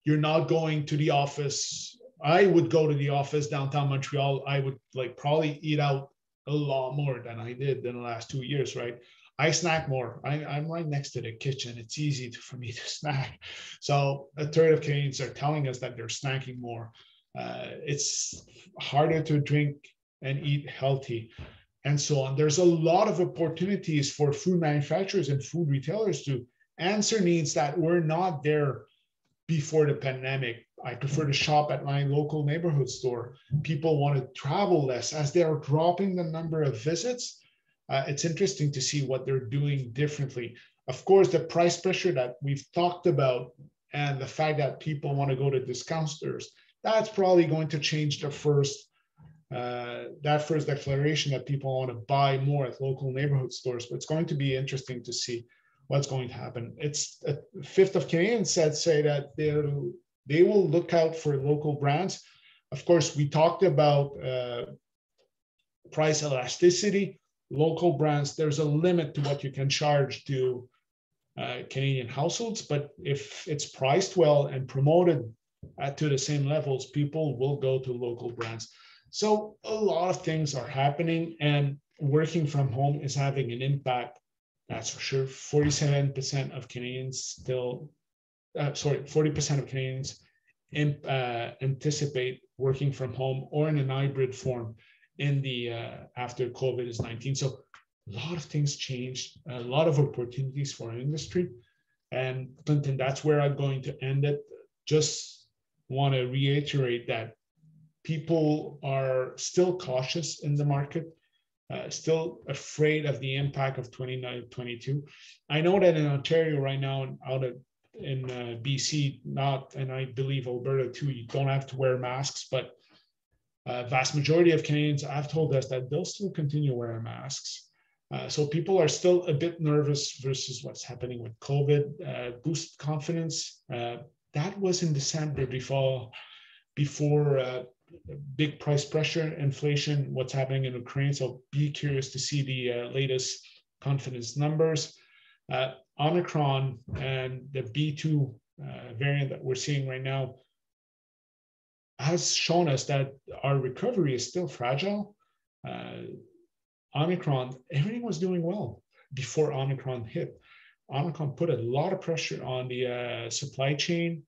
You're not going to the office. I would go to the office downtown Montreal. I would like probably eat out a lot more than I did in the last 2 years, right? I snack more. I'm right next to the kitchen. It's easy for me to snack. So a third of Canadians are telling us that they're snacking more. It's harder to drink and eat healthy, and so on. There's a lot of opportunities for food manufacturers and food retailers to answer needs that were not there before the pandemic. I prefer to shop at my local neighborhood store. People want to travel less as they are dropping the number of visits. It's interesting to see what they're doing differently. Of course, the price pressure that we've talked about and the fact that people want to go to discount stores, that's probably going to change the first declaration that people want to buy more at local neighborhood stores. But it's going to be interesting to see what's going to happen. It's a fifth of Canadians say that they will look out for local brands. Of course, we talked about price elasticity. Local brands, there's a limit to what you can charge to Canadian households, but if it's priced well and promoted to the same levels, people will go to local brands. So a lot of things are happening, and working from home is having an impact. That's for sure. 47% of Canadians still, 40% of Canadians anticipate working from home or in a hybrid form in the after COVID-19. So a lot of things changed, a lot of opportunities for our industry. And Clinton, that's where I'm going to end it. Just want to reiterate that people are still cautious in the market, still afraid of the impact of 2022. I know that in Ontario right now, in BC, and I believe Alberta too, you don't have to wear masks, but vast majority of Canadians have told us that they'll still continue wearing masks. So people are still a bit nervous versus what's happening with COVID. Boost confidence. That was in December before big price pressure, inflation, what's happening in Ukraine. So be curious to see the latest confidence numbers. Omicron and the B2 variant that we're seeing right now has shown us that our recovery is still fragile. Omicron, everything was doing well before Omicron hit. Omicron put a lot of pressure on the supply chain,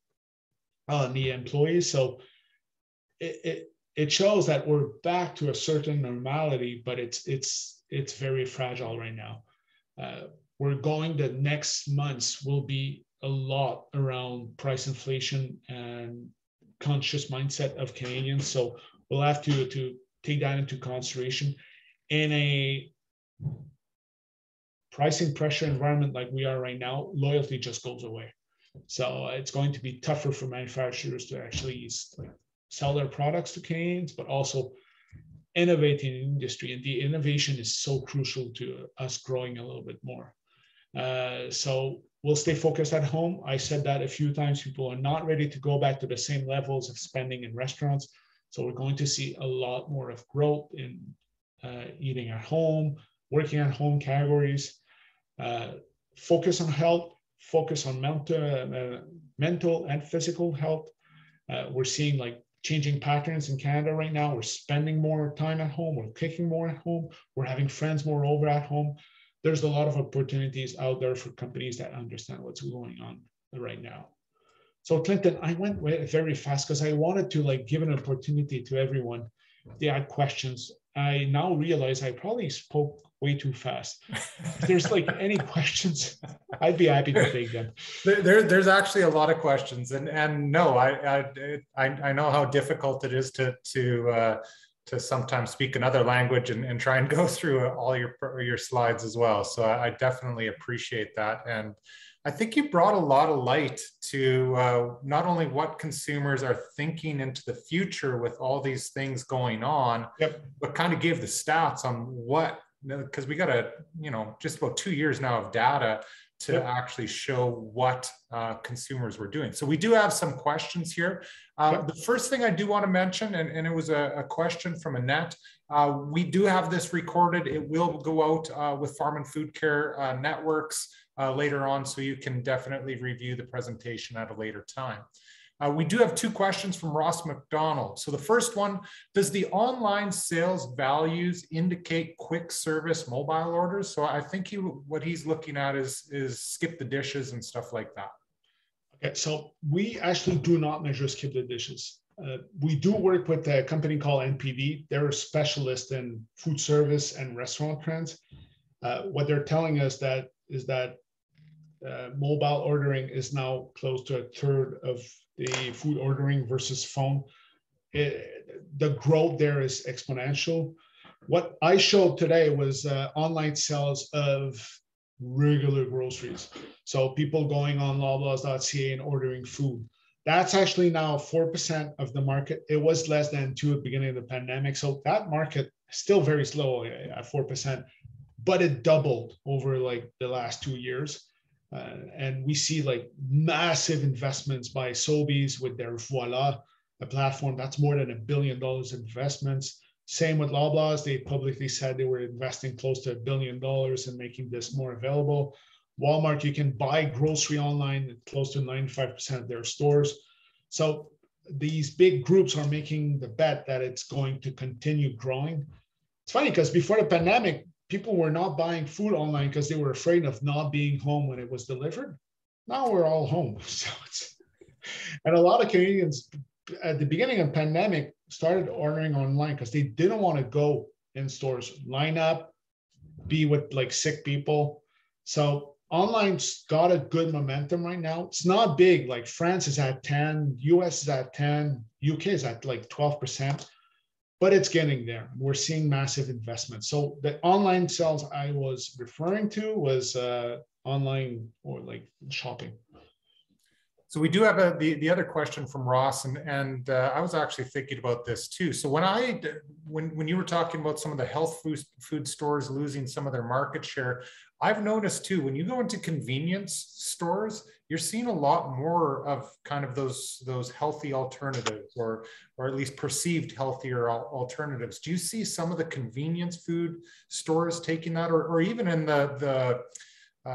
on the employees. So it shows that we're back to a certain normality, but it's very fragile right now. The next months will be a lot around price inflation and conscious mindset of Canadians. So we'll have to take that into consideration. In a pricing pressure environment like we are right now, loyalty just goes away. So it's going to be tougher for manufacturers to actually sell their products to Canadians, but also innovate in the industry. And the innovation is so crucial to us growing a little bit more. So we'll stay focused at home. I said that a few times. People are not ready to go back to the same levels of spending in restaurants. So we're going to see a lot more of growth in eating at home, working at home categories. Focus on health, focus on mental and physical health. We're seeing changing patterns in Canada right now. We're spending more time at home. We're cooking more at home. We're having friends more over at home. There's a lot of opportunities out there for companies that understand what's going on right now. So Clinton, I went very fast because I wanted to give an opportunity to everyone. If they had questions. I now realize I probably spoke way too fast. If there's any questions, I'd be happy to take them. There's actually a lot of questions, and no, I know how difficult it is to sometimes speak another language and try and go through all your slides as well. So I definitely appreciate that, and I think you brought a lot of light to not only what consumers are thinking into the future with all these things going on, yep, but kind of gave the stats on what, because we got just about 2 years now of data to yep, actually show what consumers were doing. So we do have some questions here. yep. The first thing I do want to mention, and it was a question from Annette, we do have this recorded. It will go out with Farm and Food Care networks later on, so you can definitely review the presentation at a later time. We do have two questions from Ross McDonald. So the first one, does the online sales values indicate quick service mobile orders? So I think what he's looking at is skip the dishes and stuff like that. Okay, so we actually do not measure skip the dishes. We do work with a company called NPD. They're a specialist in food service and restaurant trends. What they're telling us is that mobile ordering is now close to a third of the food ordering versus phone. The growth there is exponential. What I showed today was online sales of regular groceries. So people going on loblaws.ca and ordering food. That's actually now 4% of the market. It was less than 2% at the beginning of the pandemic. So that market is still very slow at 4%, but it doubled over like the last 2 years. And we see like massive investments by Sobeys with their Voila, a platform that's more than $1 billion investments. Same with Loblaws. They publicly said they were investing close to $1 billion in making this more available. Walmart, you can buy grocery online at close to 95% of their stores. So these big groups are making the bet that it's going to continue growing. It's funny because before the pandemic, people were not buying food online because they were afraid of not being home when it was delivered. Now we're all home. And a lot of Canadians at the beginning of the pandemic started ordering online because they didn't want to go in stores, line up, be with like sick people. So online's got a good momentum right now. It's not big. Like France is at 10, US is at 10, UK is at like 12%, but it's getting there. We're seeing massive investment. So the online sales I was referring to was online or like shopping. So we do have the other question from Ross, and I was actually thinking about this too. So when you were talking about some of the health food stores losing some of their market share, I've noticed too, when you go into convenience stores, you're seeing a lot more of kind of those healthy alternatives, or at least perceived healthier alternatives. Do you see some of the convenience food stores taking that, or even in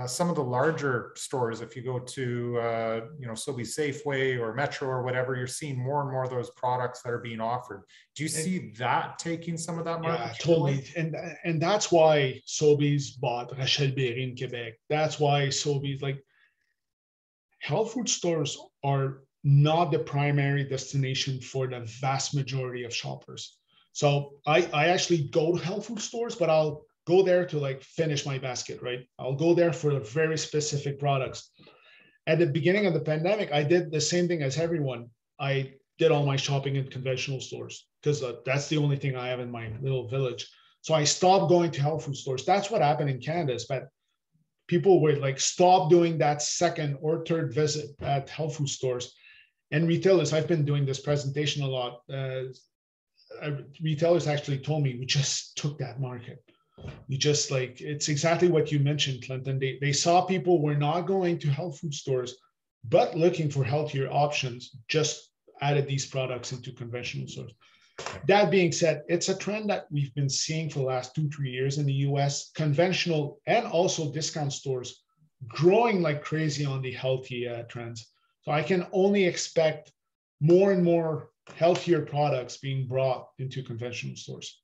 some of the larger stores, if you go to Sobeys Safeway or Metro or whatever, you're seeing more and more of those products that are being offered. Do you see that taking some of that market? Yeah, totally. And that's why Sobeys bought Rachel Berry in Quebec. That's why Sobeys, like, health food stores are not the primary destination for the vast majority of shoppers. So I actually go to health food stores, but I'll go there to like finish my basket, right? I'll go there for very specific products. At the beginning of the pandemic, I did the same thing as everyone. I did all my shopping in conventional stores because that's the only thing I have in my little village. So I stopped going to health food stores. That's what happened in Canada, is that people would like stop doing that second or third visit at health food stores. And retailers, I've been doing this presentation a lot. Retailers actually told me, we just took that market. You just like, it's exactly what you mentioned, Clinton. They saw people were not going to health food stores, but looking for healthier options, just added these products into conventional stores. That being said, it's a trend that we've been seeing for the last 2-3 years in the US, conventional and also discount stores growing like crazy on the healthy trends. So I can only expect more and more healthier products being brought into conventional stores.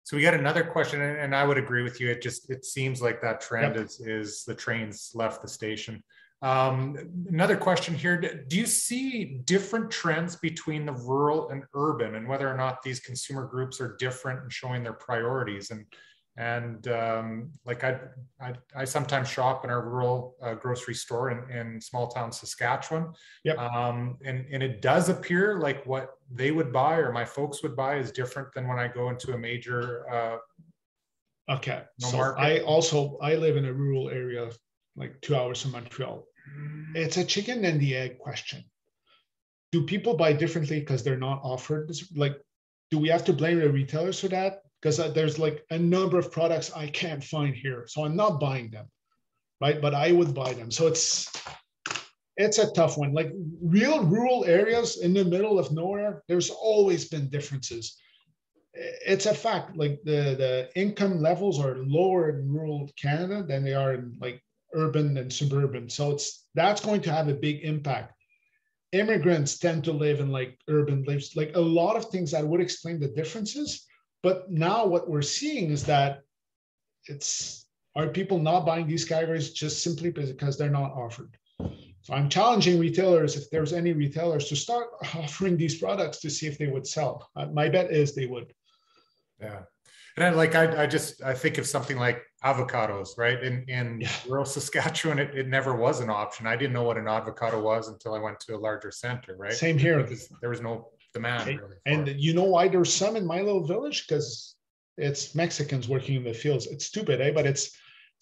So we got another question, and I would agree with you. It seems like that trend is the trains left the station. Another question here: do you see different trends between the rural and urban, and whether or not these consumer groups are different and showing their priorities? And like I sometimes shop in our rural grocery store in small town Saskatchewan. Yep. And it does appear like what they would buy or my folks would buy is different than when I go into a major okay. So market. I live in a rural area, like 2 hours from Montreal. It's a chicken and the egg question. Do people buy differently because they're not offered this? Like, do we have to blame the retailers for that? Because there's like a number of products I can't find here, so I'm not buying them, right? But I would buy them. So it's a tough one. Like real rural areas in the middle of nowhere, there's always been differences. It's a fact. Like the income levels are lower in rural Canada than they are in like urban and suburban. So that's going to have a big impact. Immigrants tend to live in like urban lives, like a lot of things that would explain the differences. But now what we're seeing is that are people not buying these categories just simply because they're not offered? So I'm challenging retailers, if there's any retailers, to start offering these products to see if they would sell. My bet is they would. Yeah. And I think of something like avocados, right? In rural Saskatchewan, it never was an option. I didn't know what an avocado was until I went to a larger center, right? Same here. Because there was no demand really. And you know why there's some in my little village? Because it's Mexicans working in the fields. It's stupid, eh? But it's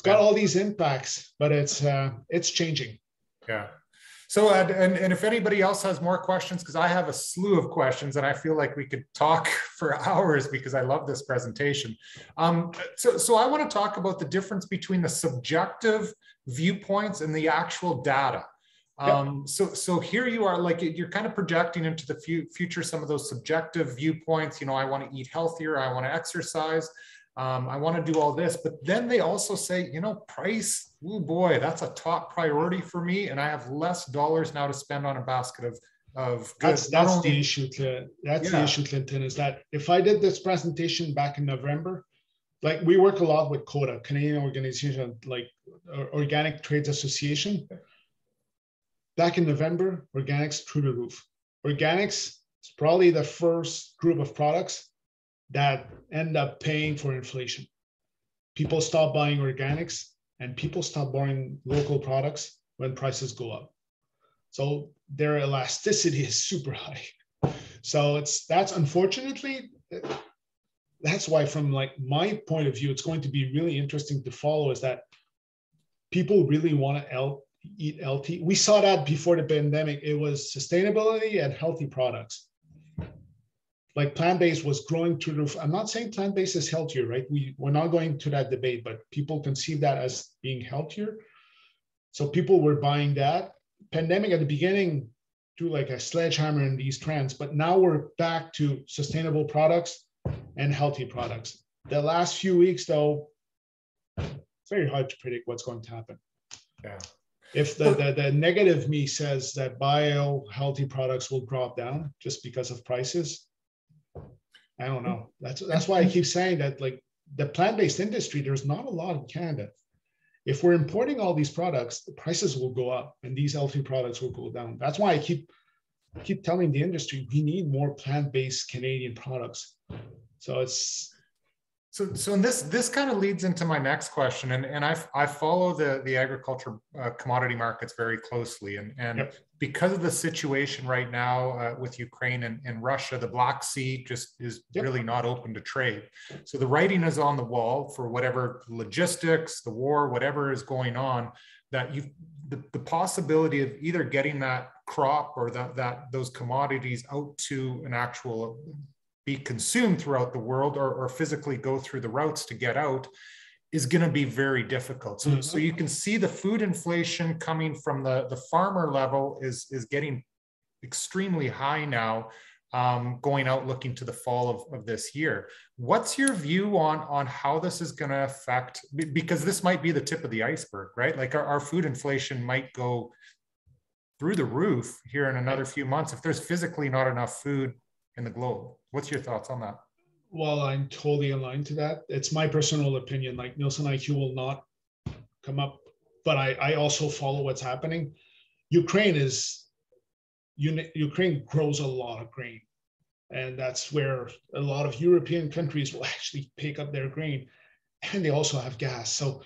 got all these impacts, but it's changing. Yeah. So, and if anybody else has more questions, because I have a slew of questions and I feel like we could talk for hours because I love this presentation. So I want to talk about the difference between the subjective viewpoints and the actual data. So here you are, like you're kind of projecting into the future some of those subjective viewpoints. You know, I want to eat healthier, I want to exercise, I want to do all this, but then they also say, you know, price, oh boy, that's a top priority for me, and I have less dollars now to spend on a basket of goods. That's the issue, the issue, Clinton, is that if I did this presentation back in November, like we work a lot with CODA, Canadian Organization, like Organic Trades Association. Back in November, organics through the roof. Organics is probably the first group of products that end up paying for inflation. People stop buying organics and people stop buying local products when prices go up. So their elasticity is super high. So that's unfortunately, that's why from like my point of view, it's going to be really interesting to follow is that people really want to eat healthy. We saw that before the pandemic. It was sustainability and healthy products. Like plant-based was growing through the roof. I'm not saying plant-based is healthier, right? We're not going to that debate, but people conceive that as being healthier. So people were buying that. Pandemic at the beginning threw like a sledgehammer in these trends, but now we're back to sustainable products and healthy products. The last few weeks, though, it's very hard to predict what's going to happen. Yeah. If the negative me says that bio healthy products will drop down just because of prices, I don't know. That's why I keep saying that, like the plant-based industry, there's not a lot in Canada. If we're importing all these products, the prices will go up and these healthy products will go down. That's why I keep telling the industry we need more plant-based Canadian products. So it's So this kind of leads into my next question, and I follow the agriculture commodity markets very closely, and Yep. Because of the situation right now with Ukraine and Russia, the Black Sea just is Yep. really not open to trade. So the writing is on the wall for whatever logistics, the war, whatever is going on, that the possibility of either getting that crop or those commodities out to an actual be consumed throughout the world or physically go through the routes to get out is going to be very difficult. So, so you can see the food inflation coming from the farmer level is getting extremely high now, going out looking to the fall of this year. What's your view on how this is going to affect, because this might be the tip of the iceberg, right? Like our food inflation might go through the roof here in another few months if there's physically not enough food in the globe. What's your thoughts on that? Well, I'm totally aligned to that. It's my personal opinion. Like NielsenIQ will not come up, but I also follow what's happening. Ukraine grows a lot of grain, and that's where a lot of European countries will actually pick up their grain, and they also have gas. So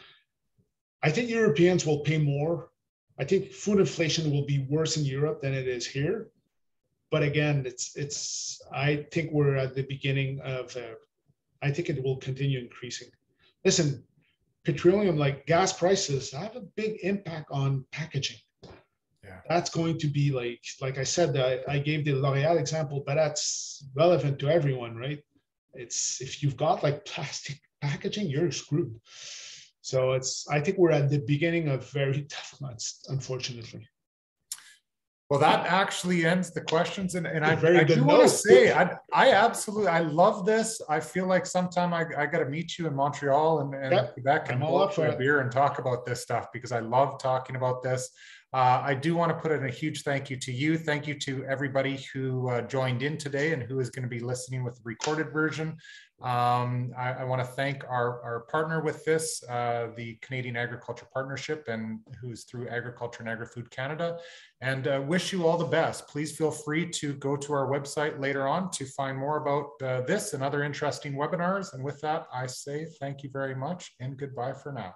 I think Europeans will pay more. I think food inflation will be worse in Europe than it is here. But again, I think we're at the beginning of, I think it will continue increasing. Listen, petroleum, like gas prices, have a big impact on packaging. Yeah. That's going to be like I said, I gave the L'Oreal example, but that's relevant to everyone, right? It's, if you've got like plastic packaging, you're screwed. So I think we're at the beginning of very tough months, unfortunately. Well, that actually ends the questions. And I do want to say, I love this. I feel like sometime I got to meet you in Montreal and Quebec and go out for a beer and talk about this stuff, because I love talking about this. I do want to put in a huge thank you to you. Thank you to everybody who joined in today and who is going to be listening with the recorded version. I want to thank our partner with this, the Canadian Agriculture Partnership, and who's through Agriculture and Agri-Food Canada, and wish you all the best. Please feel free to go to our website later on to find more about this and other interesting webinars. And with that, I say thank you very much and goodbye for now.